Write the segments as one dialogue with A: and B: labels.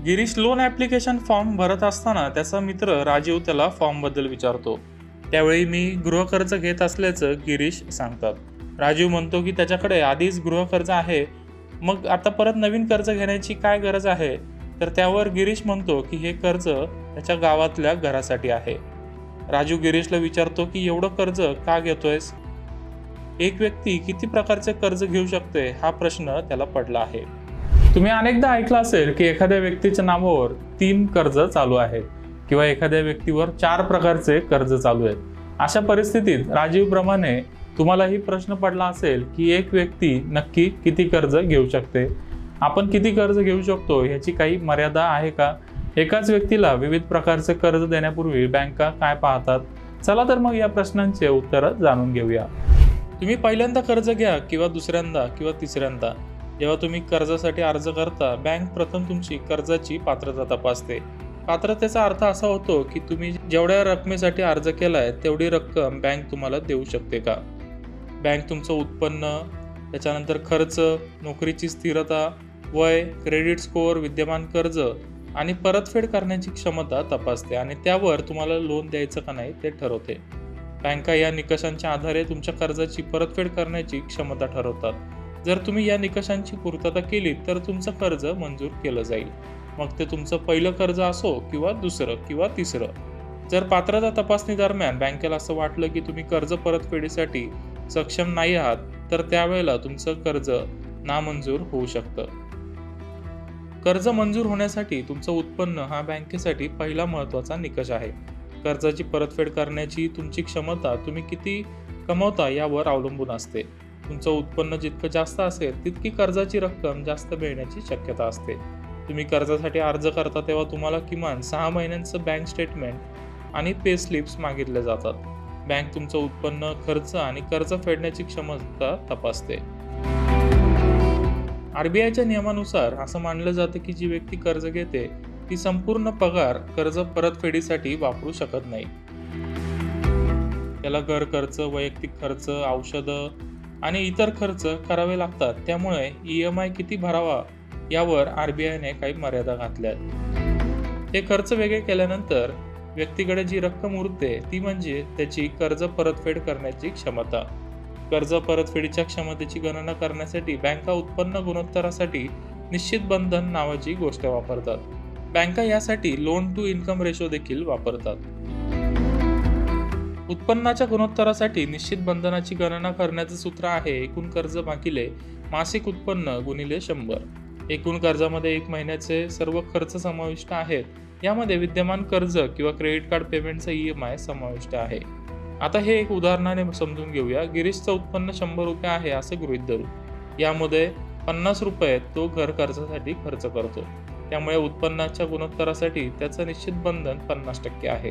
A: Girish loan application form भरत असताना त्याचा मित्र राजीव त्याला फॉर्मबद्दल विचारतो. त्यावेळी मी गृहकर्ज घेत असल्याचं गिरीश सांगतात. राजीव म्हणतो की त्याच्याकडे आधीच गृहकर्ज आहे, मग आता परत नवीन कर्ज घेण्याची काय गरज आहे. तर त्यावर गिरीश म्हणतो की हे कर्ज त्याच्या गावातल्या घरासाठी आहे. राजू गिरीशला विचारतो की एवढं कर्ज का घेतोयस. एक व्यक्ती किती प्रकारचे कर्ज घेऊ शकते हा प्रश्न त्याला पडला आहे. तुम्ही अनेकदा ऐकलं असेल की एखाद्या व्यक्तीच्या नावावर 3 कर्ज चालू आहेत किंवा एखाद्या व्यक्तीवर 4 प्रकारचे कर्ज चालू आहेत. अशा परिस्थितीत राजीव प्रमाणे तुम्हालाही प्रश्न पडला असेल की एक व्यक्ती नक्की किती कर्ज घेऊ शकते. आपण किती कर्ज घेऊ शकतो ह्याची काही मर्यादा आहे का. एकाच व्यक्तीला विविध प्रकारचे कर्ज देण्यापूर्वी बँका काय पाहतात. चला तर मग या प्रश्नांचे उत्तर जाणून घेऊया. तुम्ही पहिल्यांदा कर्ज घ्या किंवा दुसऱ्यांदा किंवा तिसऱ्यांदा, जेव्हा तुम्ही कर्जासाठी अर्ज करता, बँक प्रथम तुमची कर्जाची पात्रता तपासते. पात्रतेचा अर्थ असा होतो की तुम्ही जेवढ्या रकमेसाठी अर्ज केलाय तेवढी रक्कम बँक तुम्हाला देऊ शकते का. बँक तुमचं उत्पन्न, त्याच्यानंतर खर्च, नोकरीची स्थिरता, वय, क्रेडिट स्कोअर, विद्यमान कर्ज आणि परतफेड करण्याची क्षमता तपासते आणि त्यावर तुम्हाला लोन द्यायचं का नाही ते ठरवते. बँका या निकषांच्या आधारे तुमच्या कर्जाची परतफेड करण्याची क्षमता ठरवतात. जर तुम्ही या निकषांची पूर्तता केली तर तुमचं कर्ज मंजूर केलं जाईल, मग ते तुमचं पहिलं कर्ज असो किंवा दुसरं किंवा तिसरं. जर पात्रता तपासणी दरम्यान बँकेला असं वाटलं की तुम्ही कर्ज परतफेडीसाठी सक्षम नाही आहात, तर त्यावेळेला तुमचं कर्ज नामंजूर होऊ शकतं. कर्ज मंजूर होण्यासाठी तुमचं उत्पन्न हा बँकेसाठी पहिला महत्त्वाचा निकष आहे. कर्जाची परतफेड करण्याची तुमची क्षमता तुम्ही किती कमवता यावर अवलंबून असते. तुमचं उत्पन्न जितकं जास्त असेल तितकी कर्जाची रक्कम जास्त मिळण्याची शक्यता असते. तुम्ही कर्जासाठी अर्ज करता तेव्हा तुम्हाला किमान 6 महिन्यांचं बँक स्टेटमेंट आणि पे स्लिप्स मागितले जातात. बँक तुमचं उत्पन्न, खर्च आणि कर्ज फेडण्याची क्षमता तपासते. RBIच्या नियमानुसार असं मानलं जातं की जी व्यक्ती कर्ज घेते ती संपूर्ण पगार कर्ज परतफेडीसाठी वापरू शकत नाही. त्याला घर खर्च, वैयक्तिक खर्च, औषधं आणि इतर खर्च करावे लागतात. त्यामुळे EMI किती भरावा यावर RBIने काही मर्यादा घातल्या आहेत. हे खर्च वेगळे केल्यानंतर व्यक्तीकडे जी रक्कम उरते ती म्हणजे त्याची कर्ज परतफेड करण्याची क्षमता. कर्ज परतफेडीच्या क्षमतेची गणना करण्यासाठी बँका उत्पन्न गुणोत्तरासाठी निश्चित बंधन नावाची गोष्ट वापरतात. बँका यासाठी लोन टू इन्कम रेशो देखील वापरतात. उत्पन्नाच्या गुणोत्तरासाठी निश्चित बंधनाची गणना करण्याचं सूत्र आहे एकूण कर्ज भागिले मासिक उत्पन्न गुणिले 100. एकूण कर्जामध्ये 1 महिन्याचे सर्व खर्च समाविष्ट आहेत. यामध्ये विद्यमान कर्ज किंवा क्रेडिट कार्ड पेमेंटचा EMI समाविष्ट आहे. आता हे एक उदाहरणाने समजून घेऊया. गिरीशचं उत्पन्न 100 रुपये आहे असं गृहीत धरू. यामध्ये 50 रुपये तो घर कर्जासाठी खर्च करतो. त्यामुळे उत्पन्नाच्या गुणोत्तरासाठी त्याचं निश्चित बंधन 50% आहे,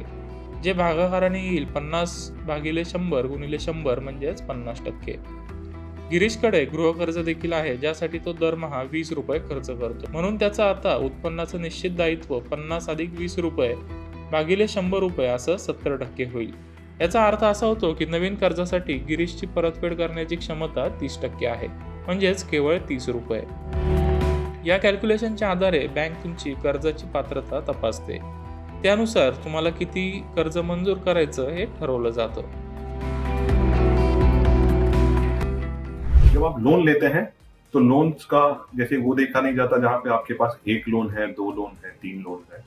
A: जे भागाकाराने येईल 50 भागिले 100 गुणिले 100 म्हणजेच 50%. गिरीशकडे गृहकर्ज देखील आहे, ज्यासाठी तो दरमहा 20 रुपये खर्च करतो. म्हणून त्याचं आता उत्पन्नाचं निश्चित दायित्व 50 अधिक 20 रुपये भागिले 100 रुपये असं 70% होईल. याचा अर्थ असा होतो की नवीन कर्जासाठी गिरीशची परतफेड करण्याची क्षमता 30% आहे, म्हणजेच केवळ 30 रुपये. या कॅल्क्युलेशनच्या आधारे बँक तुमची कर्जाची पात्रता तपासते. त्यानुसार तुम्हाला किती कर्ज मंजूर करायचं हे ठरवलं जातं.
B: जब आप लोन लेते हैं तो लोन्स का जैसे वो देखा नहीं जाता जहाँ पे आपके पास 1 लोन है, 2 लोन है, 3 लोन है,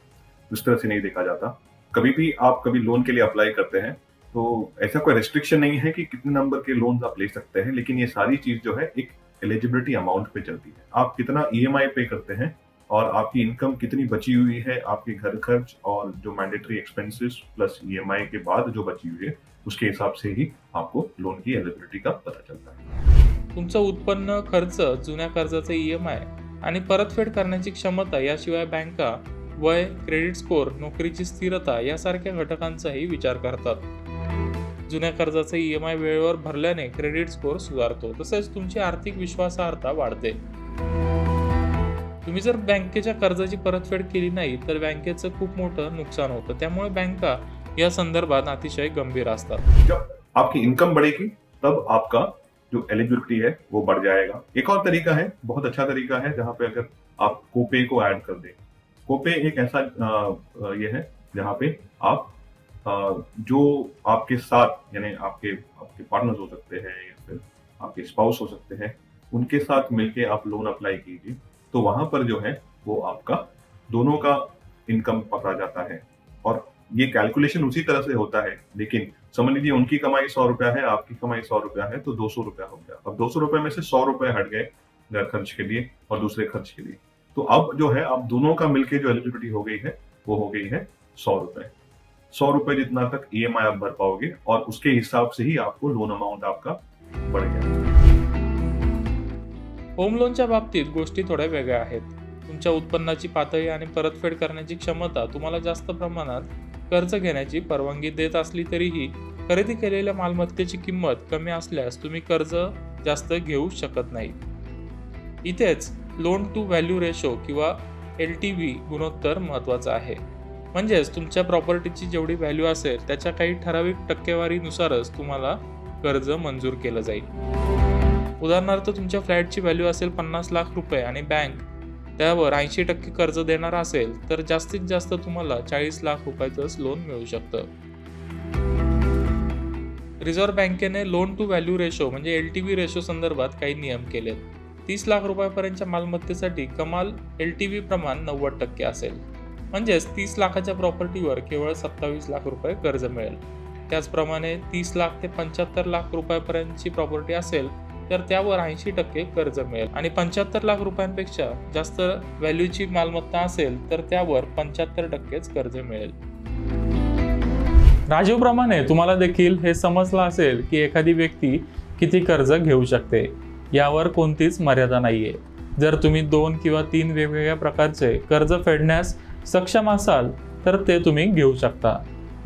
B: उस तरह से नहीं देखा जाता. कभी भी आप कभी लोन के लिए अप्लाई करते हैं तो ऐसा कोई रेस्ट्रिक्शन नहीं है कि कितने नंबर के लोन्स आप ले सकते हैं, लेकिन ये सारी चीज जो है एक एलिजिबिलिटी अमाउंट पे चलती है. आप कितना EMI पे करते हैं और आपकी इनकम कितनी बची हुई है, आपके घर खर्च और जो मैंडेटरी एक्सपेंसेस प्लस EMI के बाद जो बची हुई है उसके हिसाब से ही आपको लोन की एलिजिबिलिटी का पता चलता है.
A: तुमचं उत्पन्न, खर्च, जुन्या कर्जाचे EMI आणि परतफेड करण्याची क्षमता याशिवाय बँका वय, क्रेडिट स्कोअर, नोकरीची स्थिरता यासारख्या घटकांचाही विचार करतात. जुन्या कर्जाचे EMI वेळेवर भरल्याने क्रेडिट स्कोअर सुधारतो, तसेच तुमची आर्थिक विश्वासार्हता वाढते. तुम्ही जर बँकेच्या कर्जाची परतफेड केली नाही तर बँकेचं खूप मोठं नुकसान होतं. त्यामुळे बँका या संदर्भात अतिशय गंभीर असतात.
B: जब आपकी इनकम बढ़ेगी तब आपका जो एलिजिबिलिटी है वो बढ़ जाएगा. एक और तरीका है, बहुत अच्छा तरीका है, जहाँ पे अगर आप कोपे को ऐड कर दें. कोपे एक ऐसा ये है जहाँ पे आप जो आपके साथ यानी आपके आपके पार्टनर्स हो सकते हैं या फिर आपके स्पाउस हो सकते हैं, उनके साथ मिलके आप लोन अप्लाई कीजिए, तो वहां पर जो है वो आपका दोनों का इनकम पकड़ा जाता है। और ये कैलकुलेशन उसी तरह से होता है, लेकिन समझ लीजिए उनकी कमाई 100 रुपया है, आपकी कमाई 100 रुपया है, तो 200 रुपया हो गया। अब 200 रुपये में से 100 रुपए हट गए घर खर्च के लिए और दूसरे खर्च के लिए, तो अब जो है आप दोनों का मिलके जो एलिजिबिलिटी हो गई है वो हो गई है 100 रुपए। 100 रुपए जितना तक EMI आप भर पाओगे और उसके हिसाब से ही आपको लोन अमाउंट आपका बढ़ गया।
A: होम लोनच्या बाबतीत गोष्टी थोड्या वेगळ्या आहेत। तुमच्या उत्पन्नाची पातळी आणि परतफेड करण्याची क्षमता तुम्हाला जास्त प्रमाणात कर्ज घेण्याची परवानगी देत असली तरीही खरेदी केलेल्या मालमत्तेची किंमत कमी असल्यास तुम्ही कर्ज जास्त घेऊ शकत नाही। इथेच लोन टू व्हॅल्यू रेशो किंवा LTV गुणोत्तर महत्त्वाचा आहे। म्हणजेच तुमच्या प्रॉपर्टीची जेवढी व्हॅल्यू असेल त्याच्या काही ठराविक टक्केवारीनुसारच तुम्हाला कर्ज मंजूर केलं जाईल। उदाहरणार्थ तुमच्या फ्लॅटची व्हॅल्यू असेल 50 लाख रुपये आणि बँक त्यावर 80% कर्ज देणार असेल तर जास्तीत जास्त तुम्हाला 40 लाख रुपयाचंच लोन मिळू शकतं। रिझर्व्ह बँकेने लोन टू व्हॅल्यू रेशो म्हणजे LTV रेशो संदर्भात काही नियम केलेत। 30 लाख रुपयापर्यंतच्या मालमत्तेसाठी कमाल LTV प्रमाण 90% असेल, म्हणजेच 30 लाखाच्या प्रॉपर्टीवर केवळ 27 लाख रुपये कर्ज मिळेल। त्याचप्रमाणे 30 लाख ते 75 लाख रुपयापर्यंतची प्रॉपर्टी असेल तर त्यावर 80% कर्ज मिळेल आणि 75 लाख रुपयांपेक्षा जास्त व्हॅल्यूची मालमत्ता असेल तर त्यावर 75%च कर्ज मिळेल। राजीवप्रमाणे तुम्हाला देखील हे समजलं असेल की एखादी व्यक्ती किती कर्ज घेऊ शकते, यावर कोणतीच मर्यादा नाहीये। जर तुम्ही 2 किंवा 3 वेगवेगळ्या प्रकारचे कर्ज फेडण्यास सक्षम असाल तर ते तुम्ही घेऊ शकता,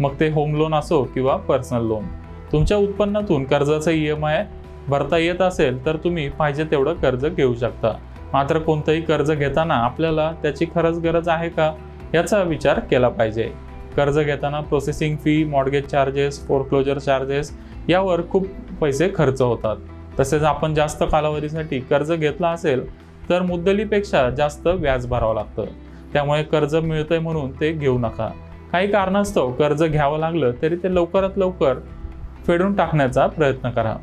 A: मग ते होम लोन असो किंवा पर्सनल लोन। तुमच्या उत्पन्नातून कर्जाचा EMI भरता येत असेल तर तुम्ही पाहिजे तेवढं कर्ज घेऊ शकता। मात्र कोणतंही कर्ज घेताना आपल्याला त्याची खरंच गरज आहे का याचा विचार केला पाहिजे। कर्ज घेताना processing fee, mortgage charges, foreclosure charges यावर खूप पैसे खर्च होतात। तसेच आपण जास्त कालावधीसाठी कर्ज घेतला असेल तर मुद्दलीपेक्षा जास्त व्याज भरावं लागतं। त्यामुळे कर्ज मिळतंय म्हणून ते घेऊ नका। काही कारणास्तव कर्ज घ्यावं लागलं तरी ते लवकरात लवकर फेडून टाकण्याचा प्रयत्न करा।